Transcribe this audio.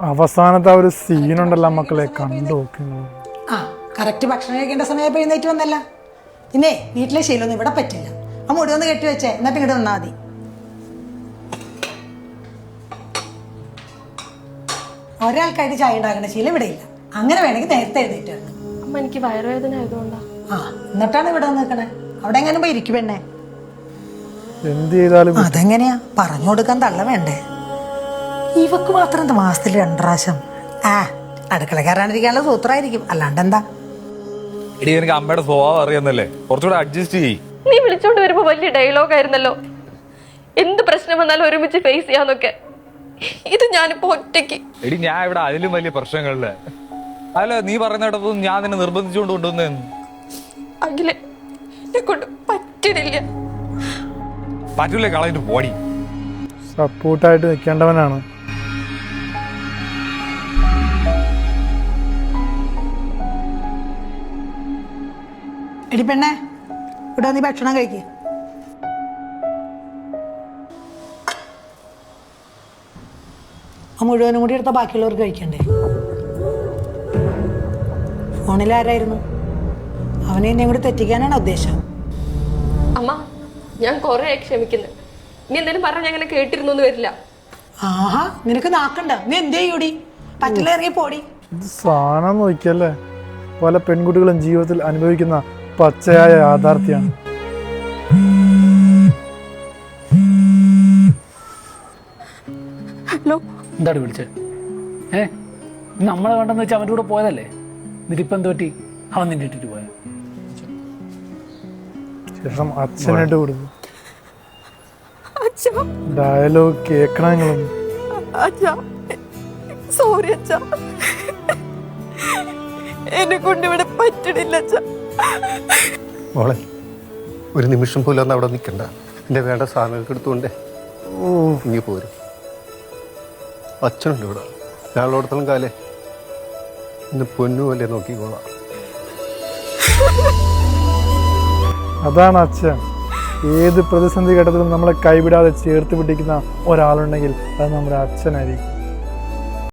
അവസാനത്തെ ഒരു സീനുണ്ടല്ലോ മക്കളെ കണ്ടു നോക്കുന്നു. ആ കറക്റ്റ് ഭക്ഷണം കഴിക്കേണ്ട സമയം എഴുന്നേറ്റ് വന്നല്ല. പിന്നെ വീട്ടിലെ ശീലമൊന്നും ഇവിടെ പറ്റില്ല. ആ മുടി ഒന്ന് കെട്ടി വെച്ചേ, എന്നിട്ട് ഇങ്ങോട്ട് വന്നാൽ മതി. ഒരാൾക്കായിട്ട് ചായ ഉണ്ടാക്കേണ്ട ശീലം ഇവിടെ ഇല്ല. അങ്ങനെ വേണമെങ്കിൽ നേരത്തെ എഴുന്നേറ്റ് വരണം. അമ്മ എനിക്ക് വയറുവേദന ആയതുകൊണ്ടാ. ആ എന്നിട്ടാണ് ഇവിടെ വന്ന് നിൽക്കണേ. അവിടെ എങ്ങനെ പോയി ഇരിക്കും പെണ്ണേ. എന്ത് ചെയ്താലും അതെങ്ങനെയാ പറഞ്ഞു കൊടുക്കാൻ തള്ള വേണ്ടേ? ഇവക്ക് മാത്രം എന്താ മാസത്തിൽ 2 പ്രാവശ്യം? ആ അടുക്കള കയറാണ്ടിരിക്കാനുള്ള സൂത്രമായിരിക്കും, അല്ലാണ്ട് എന്താ? എടി എനിക്ക് അമ്മയുടെ സ്വഭാവം അറിയാന്നല്ലേ, കുറച്ചുകൂടെ അഡ്ജസ്റ്റ് ചെയ്യ്. നീ വിളിച്ചോണ്ട് വരുമ്പോ വലിയ ഡയലോഗ് ആയിരുന്നല്ലോ, എന്ത് പ്രശ്നം വന്നാലും ഒരുമിച്ച് ഫേസ് ചെയ്യാന്നൊക്കെ. ഇത് ഞാനിപ്പോ ഒറ്റയ്ക്ക്. എടി ഞാൻ ഇവിടെ അതിലും വലിയ പ്രശ്നങ്ങളില്. അല്ല നീ പറയുന്നിടത്തൊന്നും ഞാൻ നിന്നെ നിർബന്ധിച്ചുകൊണ്ട് കൊണ്ടുവന്നേന്ന്. അഖിലെ എന്നെ കൊണ്ട് പറ്റില്ല. പറ്റൂലേ, കളഞ്ഞിട്ട് പോടി. സപ്പോർട്ടായിട്ട് നിൽക്കേണ്ടവനാണ്. എടി പെണ്ണേ, ഇവിടെ നീ ഭക്ഷണം കഴിക്കുക. ആ മുഴുവനും കൂടി എടുത്താൽ ബാക്കിയുള്ളവർക്ക് കഴിക്കണ്ടേ? ഫോണിൽ ആരായിരുന്നു? അവനെ എന്നെ കൂടി തെറ്റിക്കാനാണ് ഉദ്ദേശം. അമ്മ ഞാൻ കൊറേ ക്ഷമിക്കുന്നത്. നീ എന്തെങ്കിലും പറഞ്ഞ അങ്ങനെ കേട്ടിരുന്നു വരില്ല. ആഹാ നിനക്ക് നാക്കണ്ട. നീ എന്ത് ചെയ്യൂടി? പറ്റില്ല, ഇറങ്ങി പോടി. ഇത് സാധനം നോക്കിയല്ലേ പല പെൺകുട്ടികളും ജീവിതത്തിൽ അനുഭവിക്കുന്ന പച്ചയായ യാഥാർത്ഥ്യമാണ്. ഹലോ, എന്താണ് വിളിച്ചത്? നമ്മളെ വേണ്ടെന്ന് വെച്ചാൽ അവൻ്റെ കൂടെ പോയതല്ലേ? എന്നിട്ടിപ്പം എന്ത് പറ്റി? അവൻ നിന്റെ ഇട്ടിട്ട് പോയ ശേഷം അച്ഛനായിട്ട് കൊടുത്തു ഡയലോഗ് കേൾക്കണമെങ്കിലും. സോറി അച്ഛാ, എന്നെ കൊണ്ട് ഇവിടെ പറ്റണില്ല അച്ഛാ. മോളെ ഒരു നിമിഷം പോലും ഒന്ന് അവിടെ നിൽക്കണ്ട. എൻ്റെ വേണ്ട സാധനങ്ങൾക്ക് എടുത്തുകൊണ്ടേ ഇനി പോരും. അച്ഛനുണ്ട് ഇവിടെ. ഞാളോടത്തോളം കാലേ ഇന്ന് പൊന്നുപോലെ നോക്കിക്കോളാം. അതാണ് അച്ഛൻ. ഏത് പ്രതിസന്ധി ഘട്ടത്തിലും നമ്മളെ കൈവിടാതെ ചേർത്ത് പിടിക്കുന്ന ഒരാളുണ്ടെങ്കിൽ അത് നമ്മുടെ അച്ഛനായിരിക്കും.